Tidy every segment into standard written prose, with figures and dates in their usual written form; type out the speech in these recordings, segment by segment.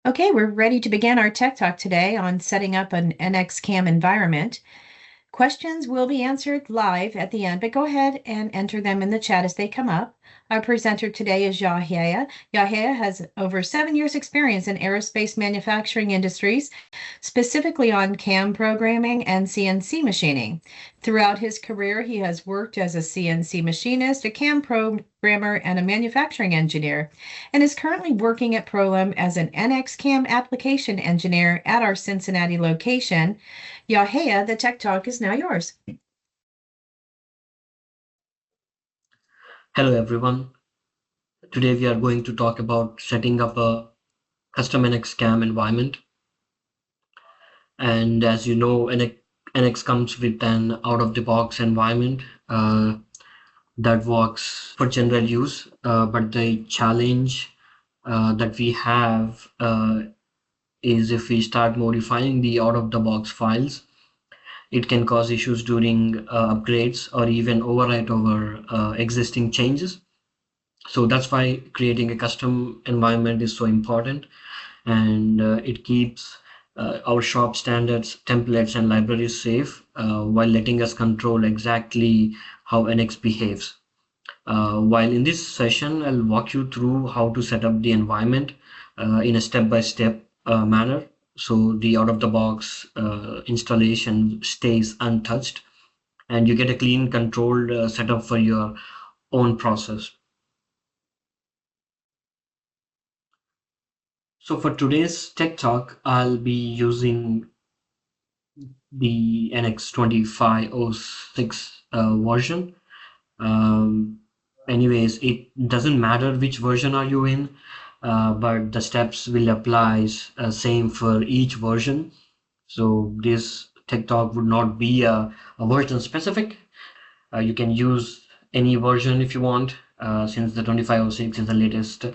Okay, we're ready to begin our tech talk today on setting up an NXCam environment. Questions will be answered live at the end, but go ahead and enter them in the chat as they come up. Our presenter today is Yahya. Yahya has over 7 years experience in aerospace manufacturing industries, specifically on CAM programming and CNC machining. Throughout his career, he has worked as a CNC machinist, a CAM programmer, and a manufacturing engineer, and is currently working at PROLIM as an NXCam application engineer at our Cincinnati location. Yahya, the Tech Talk is now yours. Hello everyone. Today we are going to talk about setting up a custom NX environment. And as you know, NX comes with an out-of-the-box environment that works for general use. But the challenge that we have is if we start modifying the out-of-the-box files, it can cause issues during upgrades or even overwrite over existing changes. So that's why creating a custom environment is so important, and it keeps our shop standards, templates, and libraries safe while letting us control exactly how NX behaves. While in this session, I'll walk you through how to set up the environment in a step-by-step manner, so the out-of-the-box installation stays untouched, and you get a clean, controlled setup for your own process. So for today's tech talk, I'll be using the NX2506 version. Anyways, it doesn't matter which version are you in, but the steps will apply same for each version. So this tech talk would not be a version specific. You can use any version if you want, since the 2506 is the latest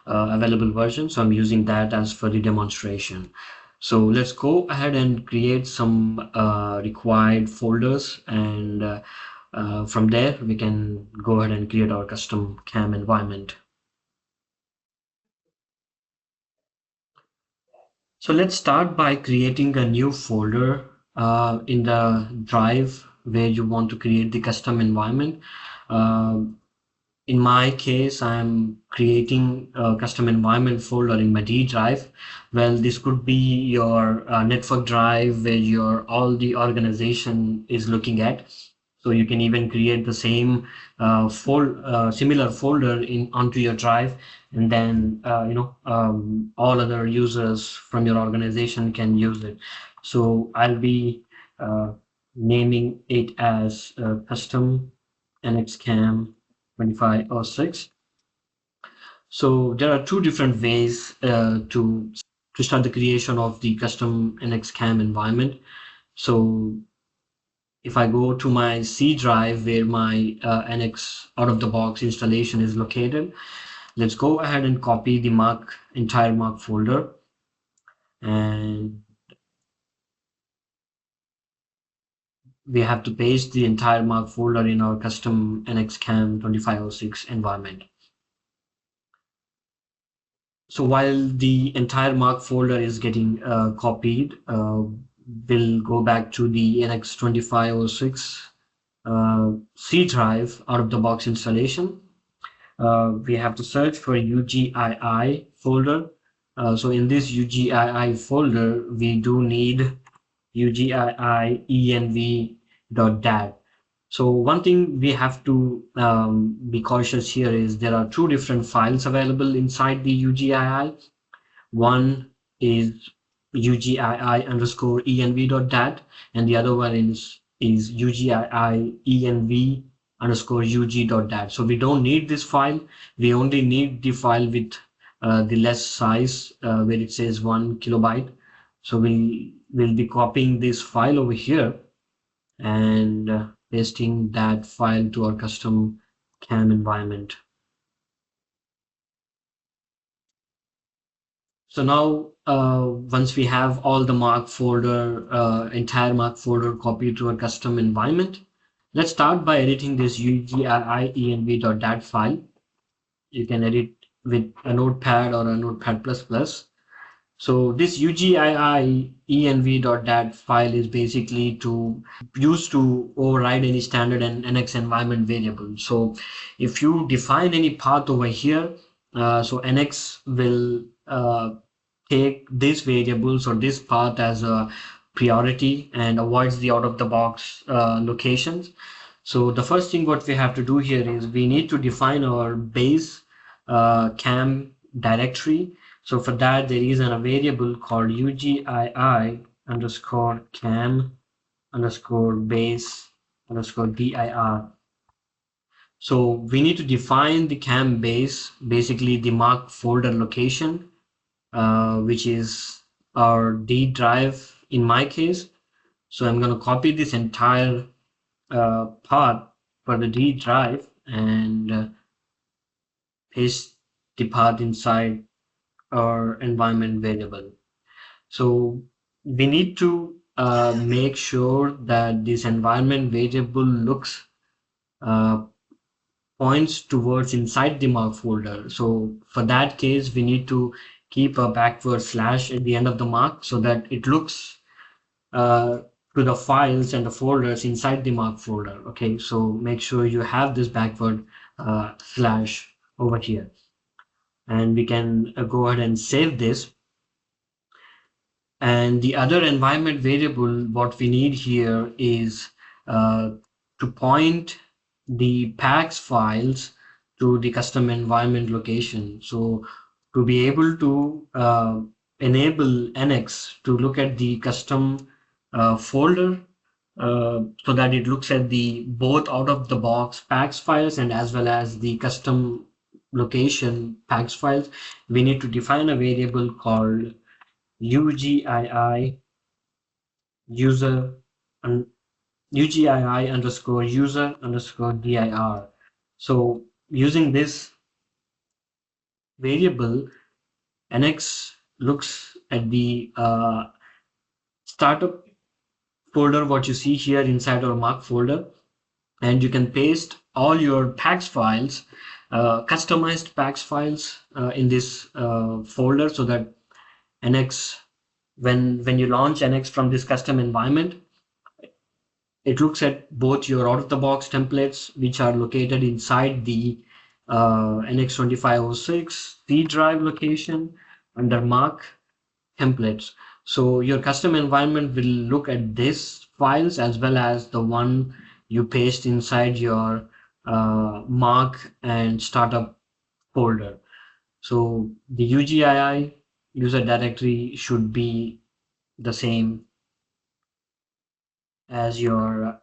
available version. So I'm using that as for the demonstration. So let's go ahead and create some required folders, and from there we can go ahead and create our custom CAM environment. So let's start by creating a new folder in the drive where you want to create the custom environment. In my case, I'm creating a custom environment folder in my D drive. Well, this could be your network drive where your all the organization is looking at. So you can even create the same similar folder in onto your drive, and then all other users from your organization can use it. So I'll be naming it as custom NXCam 2506. So there are two different ways to start the creation of the custom NXCam environment. So if I go to my C drive where my NX out-of-the-box installation is located, let's go ahead and copy the entire Mark folder, and we have to paste the entire Mark folder in our custom NXCam 2506 environment. So while the entire Mark folder is getting copied, we'll go back to the NX2506 C drive out-of-the-box installation. We have to search for UGII folder. So in this UGII folder, we do need UGII env.dat. So one thing we have to be cautious here is there are two different files available inside the UGII. One is UGII_env.dat, and the other one is UGII_env_ug.dat. So we don't need this file. We only need the file with the less size where it says 1 kilobyte. So we'll be copying this file over here and pasting that file to our custom CAM environment. So now once we have all the entire Mark folder copied to our custom environment, let's start by editing this UGII_env.dat file. You can edit with a notepad or a notepad++. So this UGII env.dat file is basically to used to override any standard and NX environment variable. So if you define any path over here, so NX will take these variables or this path as a priority and avoids the out of the box locations. So the first thing what we have to do here is we need to define our base cam directory. So for that, there is a variable called UGII underscore cam underscore base underscore dir. So we need to define the cam base, basically the mark folder location, which is our D drive in my case. So I'm going to copy this entire path for the D drive and paste the path inside our environment variable. So we need to make sure that this environment variable looks uh, points towards inside the mark folder. So for that case, we need to keep a backward slash at the end of the mark so that it looks uh, to the files and the folders inside the mark folder. Okay, so make sure you have this backward slash over here. And we can go ahead and save this. And the other environment variable, what we need here is uh, to point the PAX files to the custom environment location. So to be able to enable NX to look at the custom folder so that it looks at the both out of the box PAX files and as well as the custom location PAX files, we need to define a variable called UGII user and UGII underscore user underscore dir. So using this variable, NX looks at the startup folder, what you see here inside our mark folder, and you can paste all your PAX files, customized PAX files in this folder so that NX, when you launch NX from this custom environment, it looks at both your out-of-the-box templates, which are located inside the NX2506 C drive location under Mark templates. So your custom environment will look at this files as well as the one you paste inside your Mark and startup folder. So the UGII user directory should be the same as your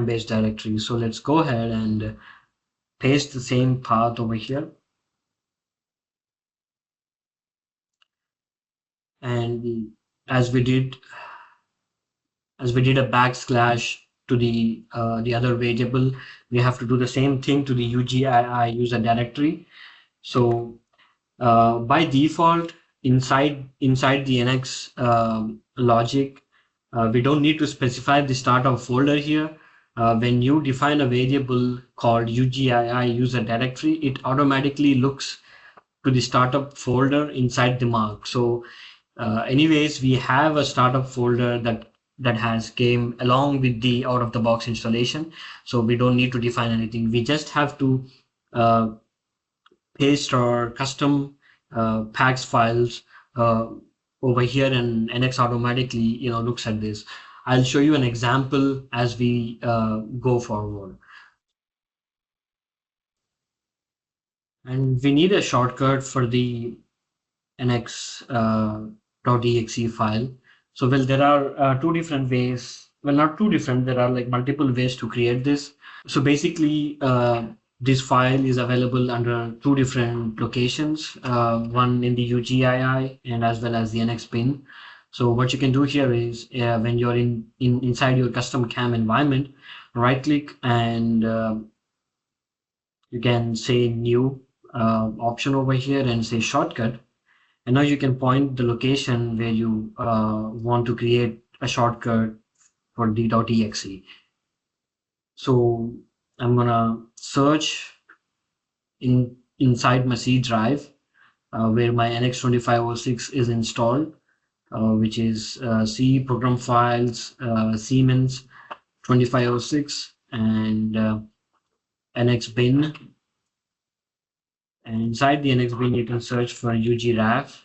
base directory. So let's go ahead and paste the same path over here. And as we did a backslash to the other variable, we have to do the same thing to the UGII user directory. So by default, inside the NX logic, we don't need to specify the startup folder here. When you define a variable called UGII user directory, it automatically looks to the startup folder inside the mark. So anyways, we have a startup folder that has came along with the out of the box installation. So we don't need to define anything. We just have to uh, paste our custom PAX files over here, and NX automatically looks at this. I'll show you an example as we go forward. And we need a shortcut for the NX .exe file. So well, there are two different ways. Well, not two different. There are like multiple ways to create this. So basically, this file is available under two different locations, one in the UGII and as well as the NX bin. So what you can do here is when you're inside your custom cam environment, right click and you can say new option over here and say shortcut. And now you can point the location where you want to create a shortcut for d.exe. So I'm gonna search inside my C drive where my NX2506 is installed, which is C program files, Siemens 2506, and NX bin. And inside the NX bin, you can search for UGRAF.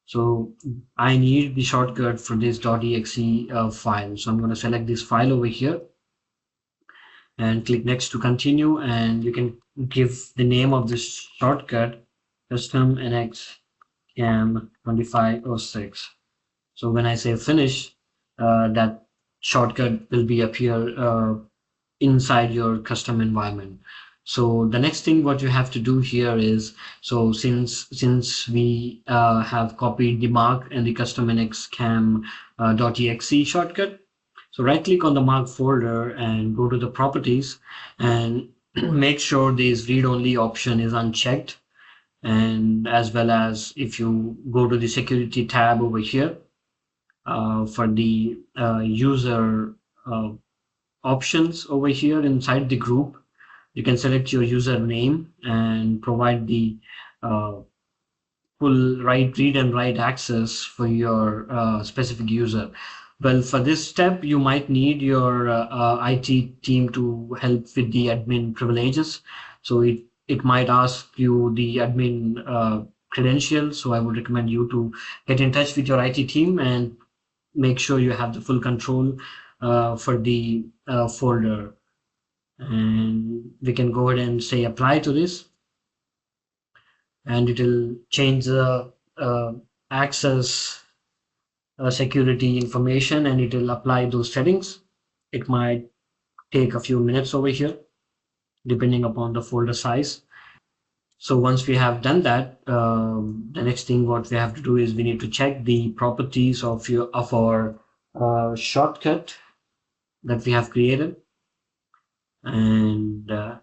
So I need the shortcut for this .exe file. So I'm going to select this file over here and click next to continue. And you can give the name of this shortcut custom NX cam 2506. So when I say finish, that shortcut will be appear inside your custom environment. So the next thing what you have to do here is, so since we have copied the mark and the custom nx cam .exe shortcut, so right click on the mark folder and go to the properties and make sure this read only option is unchecked. And as well as if you go to the security tab over here for the user options over here inside the group, you can select your username and provide the uh, full read and write access for your specific user. Well, for this step, you might need your IT team to help with the admin privileges. So it might ask you the admin credentials. So I would recommend you to get in touch with your IT team and make sure you have the full control for the folder. And we can go ahead and say apply to this, and it will change the access security information, and it will apply those settings. It might take a few minutes over here depending upon the folder size. So once we have done that, the next thing what we have to do is we need to check the properties of our shortcut that we have created. And the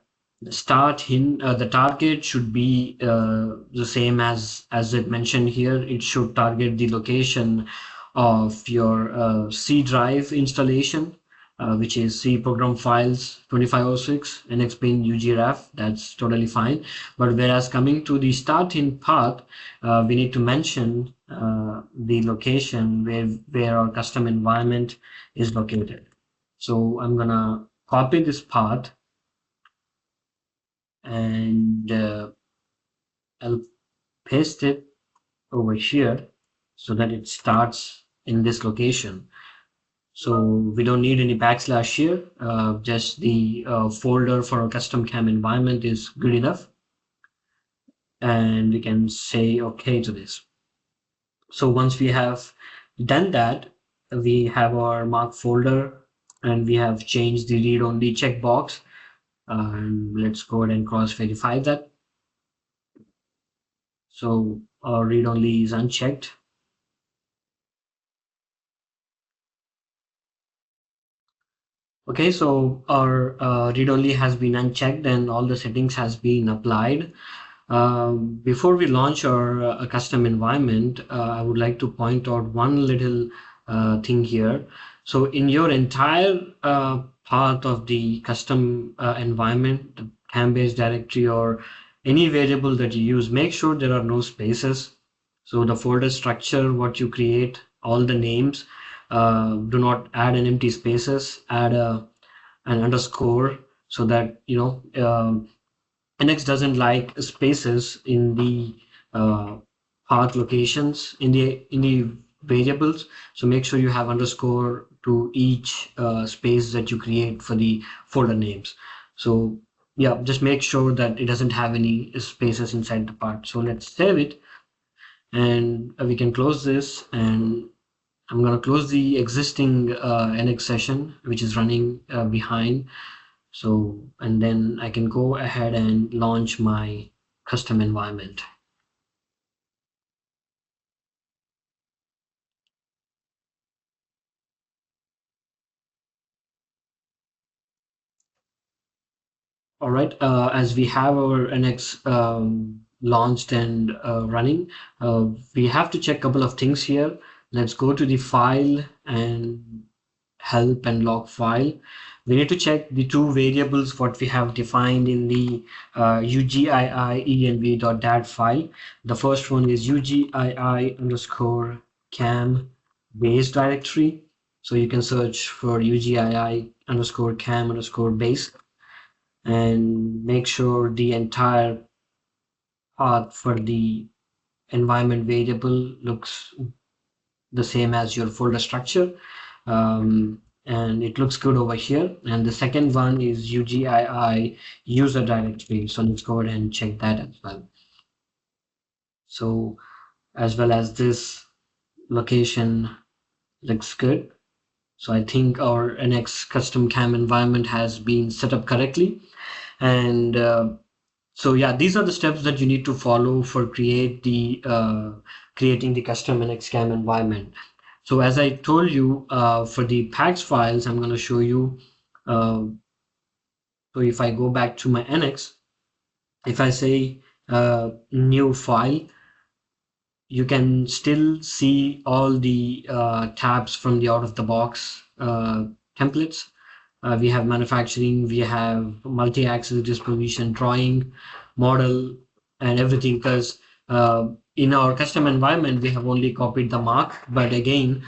target should be the same as it mentioned here. It should target the location of your C drive installation, which is C program files 2506 NXBin UGRAF. That's totally fine. But whereas coming to the start in path, we need to mention the location where our custom environment is located. So I'm gonna copy this path and I'll paste it over here so that it starts in this location. So we don't need any backslash here, just the folder for our custom cam environment is good enough. And we can say okay to this. So once we have done that, we have our mark folder and we have changed the read only checkbox. And let's go ahead and cross verify that. So our read only is unchecked. Okay, so our read only has been unchecked and all the settings has been applied. Before we launch our custom environment, I would like to point out one little thing here. So in your entire part of the custom environment, the cam-based directory or any variable that you use, make sure there are no spaces. So the folder structure, what you create, all the names, do not add an empty spaces, add an underscore so that, NX doesn't like spaces in the path locations in the variables. So make sure you have underscore to each space that you create for the folder names. So yeah, just make sure that it doesn't have any spaces inside the part. So let's save it and we can close this, and I'm going to close the existing NX session which is running behind. So, and then I can go ahead and launch my custom environment. All right, as we have our NX launched and running, we have to check a couple of things here. Let's go to the file and help and log file, we need to check the two variables what we have defined in the ugii.env.dat file. The first one is ugii underscore cam base directory. So you can search for ugii underscore cam underscore base and make sure the entire path for the environment variable looks the same as your folder structure. And it looks good over here. And the second one is UGII user directory. So let's go ahead and check that as well. So as well as this location looks good. So I think our NX custom cam environment has been set up correctly. And so yeah, these are the steps that you need to follow for creating the custom NX cam environment. So as I told you, for the packs files, I'm going to show you. So if I go back to my NX, if I say new file, you can still see all the tabs from the out of the box templates. We have manufacturing, we have multi-axis disposition, drawing, model, and everything. Because in our custom environment, we have only copied the mark, but again,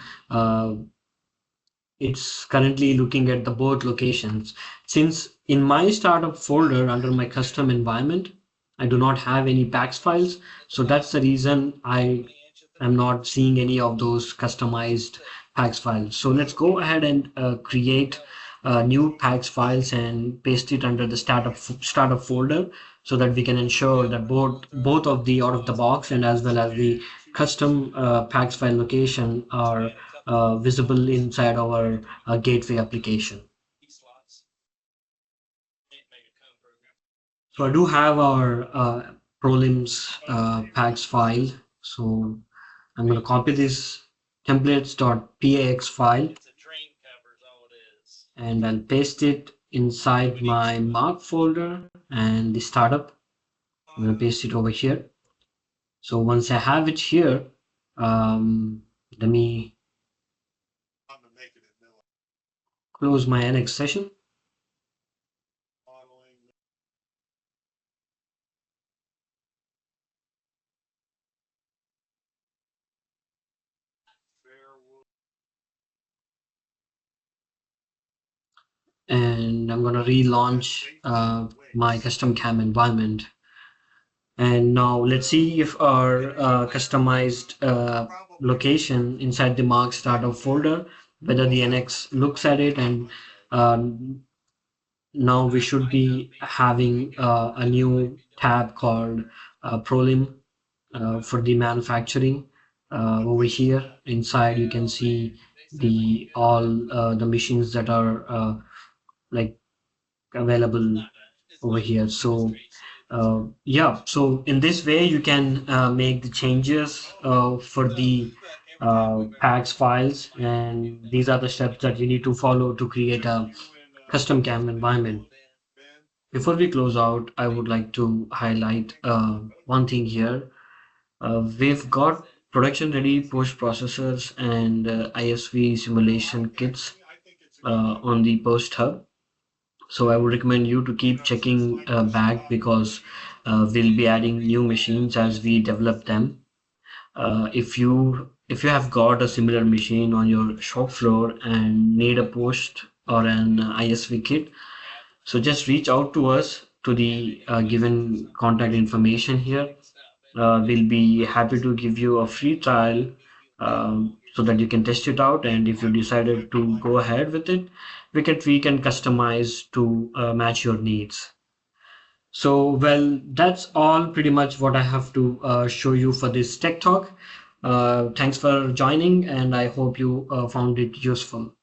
it's currently looking at the both locations. Since in my startup folder under my custom environment, I do not have any packs files. So that's the reason I am not seeing any of those customized packs files. So let's go ahead and create new packs files and paste it under the startup folder so that we can ensure that both of the out of the box and as well as the custom packs file location are visible inside our gateway application. So I do have our PROLIM's packs file. So I'm going to copy this templates.pax file and I'll paste it inside my mark folder and the startup. I'm going to paste it over here. So once I have it here, let me close my NX session. And I'm going to relaunch my custom cam environment. And now let's see if our customized location inside the mark startup folder, whether the NX looks at it. And now we should be having a new tab called PROLIM for the manufacturing. Over here inside you can see the all the machines that are like available over here. So yeah, so in this way you can make the changes for the packs files, and these are the steps that you need to follow to create a custom cam environment. Before we close out, I would like to highlight one thing here. We've got production ready post processors and ISV simulation kits on the post hub. So I would recommend you to keep checking back because we'll be adding new machines as we develop them. If you have got a similar machine on your shop floor and need a post or an ISV kit, so just reach out to us to the given contact information here. We'll be happy to give you a free trial so that you can test it out. And if you decided to go ahead with it, we can customize to match your needs. So, well, that's all pretty much what I have to show you for this tech talk. Thanks for joining, and I hope you found it useful.